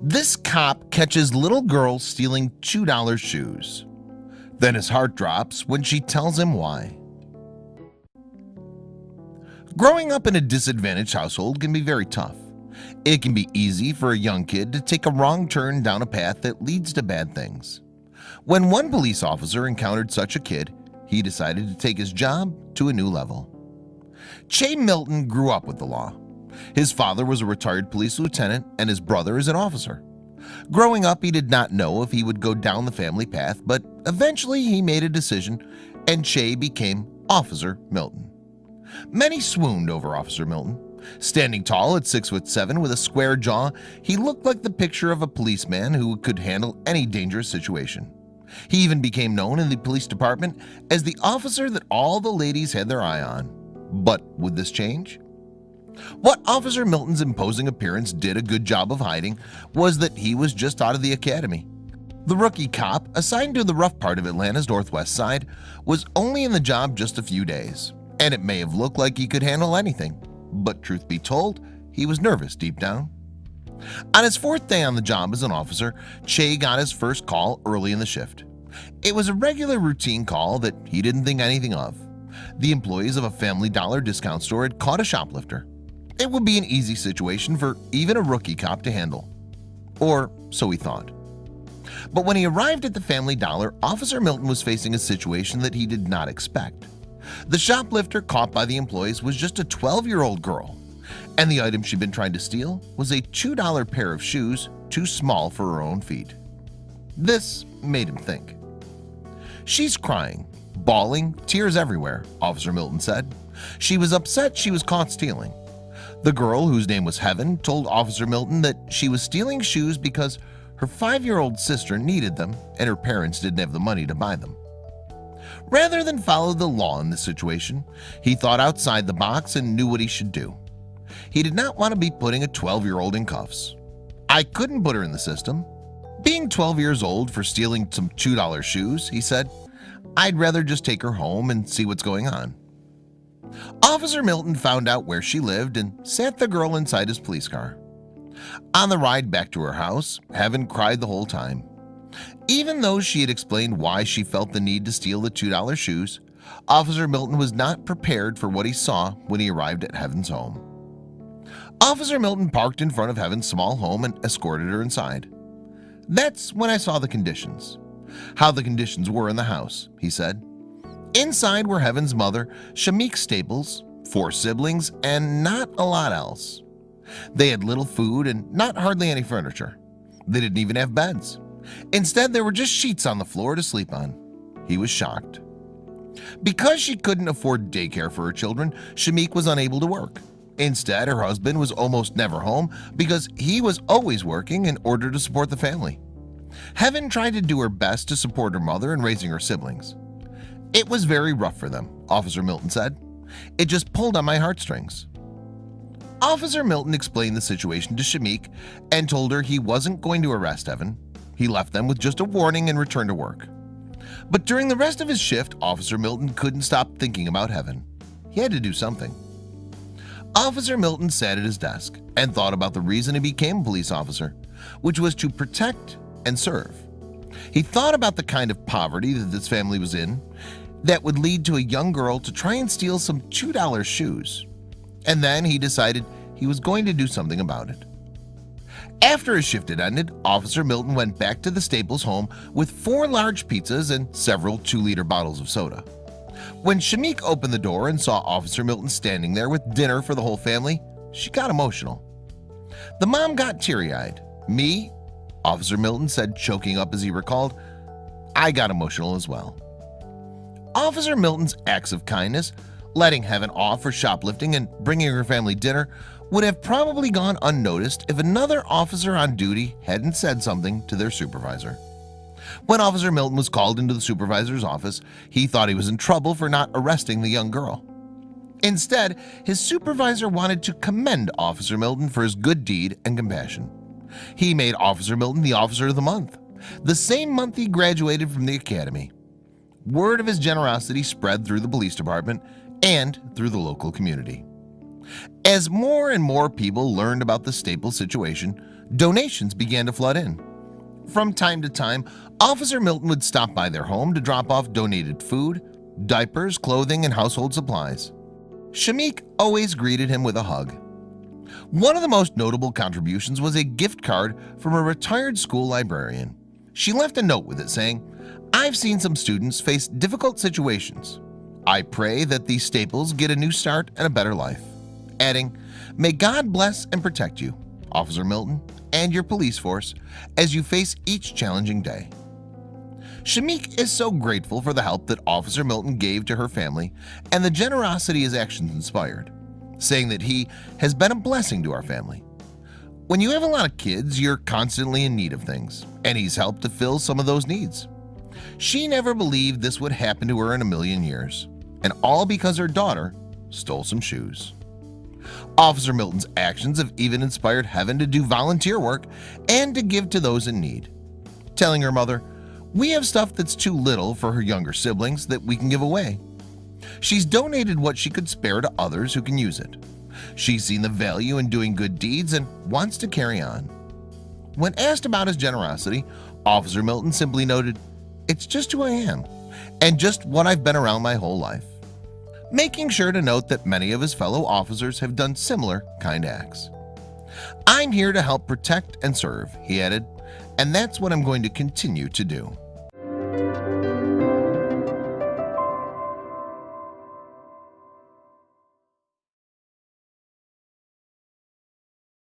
This cop catches little girl stealing $2 shoes. Then his heart drops when she tells him why. Growing up in a disadvantaged household can be very tough. It can be easy for a young kid to take a wrong turn down a path that leads to bad things. When one police officer encountered such a kid, he decided to take his job to a new level. Officer Milton grew up with the law. His father was a retired police lieutenant and his brother is an officer. Growing up, he did not know if he would go down the family path, but eventually he made a decision and Che became Officer Milton. Many swooned over Officer Milton. Standing tall at 6'7" with a square jaw, he looked like the picture of a policeman who could handle any dangerous situation. He even became known in the police department as the officer that all the ladies had their eye on. But would this change? What Officer Milton's imposing appearance did a good job of hiding was that he was just out of the academy. The rookie cop, assigned to the rough part of Atlanta's northwest side, was only in the job just a few days, and it may have looked like he could handle anything. But truth be told, he was nervous deep down. On his fourth day on the job as an officer, Che got his first call early in the shift. It was a regular routine call that he didn't think anything of. The employees of a Family Dollar discount store had caught a shoplifter. It would be an easy situation for even a rookie cop to handle. Or so he thought. But when he arrived at the Family Dollar, Officer Milton was facing a situation that he did not expect. The shoplifter caught by the employees was just a 12-year-old girl, and the item she'd been trying to steal was a $2 pair of shoes too small for her own feet. This made him think. "She's crying, bawling, tears everywhere," Officer Milton said. "She was upset she was caught stealing." The girl, whose name was Heaven, told Officer Milton that she was stealing shoes because her 5-year-old sister needed them and her parents didn't have the money to buy them. Rather than follow the law in this situation, he thought outside the box and knew what he should do. He did not want to be putting a 12-year-old in cuffs. "I couldn't put her in the system. Being 12 years old for stealing some $2 shoes," he said. "I'd rather just take her home and see what's going on." Officer Milton found out where she lived and sat the girl inside his police car. On the ride back to her house, Heaven cried the whole time. Even though she had explained why she felt the need to steal the $2 shoes, Officer Milton was not prepared for what he saw when he arrived at Heaven's home. Officer Milton parked in front of Heaven's small home and escorted her inside. "That's when I saw the conditions. How the conditions were in the house," he said. Inside were Heaven's mother, Shamik Staples, 4 siblings, and not a lot else. They had little food and not hardly any furniture. They didn't even have beds. Instead, there were just sheets on the floor to sleep on. He was shocked. Because she couldn't afford daycare for her children, Shamik was unable to work. Instead, her husband was almost never home because he was always working in order to support the family. Heaven tried to do her best to support her mother and raising her siblings. "It was very rough for them," Officer Milton said. "It just pulled on my heartstrings." Officer Milton explained the situation to Shamik and told her he wasn't going to arrest Heaven. He left them with just a warning and returned to work. But during the rest of his shift, Officer Milton couldn't stop thinking about Heaven. He had to do something. Officer Milton sat at his desk and thought about the reason he became a police officer, which was to protect and serve. He thought about the kind of poverty that this family was in that would lead to a young girl to try and steal some $2 shoes. And then he decided he was going to do something about it. After his shift had ended, Officer Milton went back to the Staples home with 4 large pizzas and several 2-liter bottles of soda. When Shamik opened the door and saw Officer Milton standing there with dinner for the whole family, she got emotional. The mom got teary-eyed. "Me?" Officer Milton said, choking up as he recalled. "I got emotional as well." Officer Milton's acts of kindness, letting Heaven off for shoplifting and bringing her family dinner, would have probably gone unnoticed if another officer on duty hadn't said something to their supervisor. When Officer Milton was called into the supervisor's office, he thought he was in trouble for not arresting the young girl. Instead, his supervisor wanted to commend Officer Milton for his good deed and compassion. He made Officer Milton the Officer of the Month, the same month he graduated from the academy. Word of his generosity spread through the police department, and through the local community. As more and more people learned about the Staples situation, donations began to flood in. From time to time, Officer Milton would stop by their home to drop off donated food, diapers, clothing, and household supplies. Shamik always greeted him with a hug. One of the most notable contributions was a gift card from a retired school librarian. She left a note with it saying, "I've seen some students face difficult situations. I pray that these Staples get a new start and a better life," adding, "May God bless and protect you, Officer Milton, and your police force as you face each challenging day." Shamik is so grateful for the help that Officer Milton gave to her family and the generosity his actions inspired, saying that he has been a blessing to our family. When you have a lot of kids, you're constantly in need of things, and he's helped to fill some of those needs. She never believed this would happen to her in a million years, and all because her daughter stole some shoes. Officer Milton's actions have even inspired Heaven to do volunteer work and to give to those in need, telling her mother, "We have stuff that's too little for her younger siblings that we can give away." She's donated what she could spare to others who can use it. She's seen the value in doing good deeds and wants to carry on. When asked about his generosity, Officer Milton simply noted, "It's just who I am, and just what I've been around my whole life," making sure to note that many of his fellow officers have done similar kind acts. "I'm here to help protect and serve," he added, "and that's what I'm going to continue to do."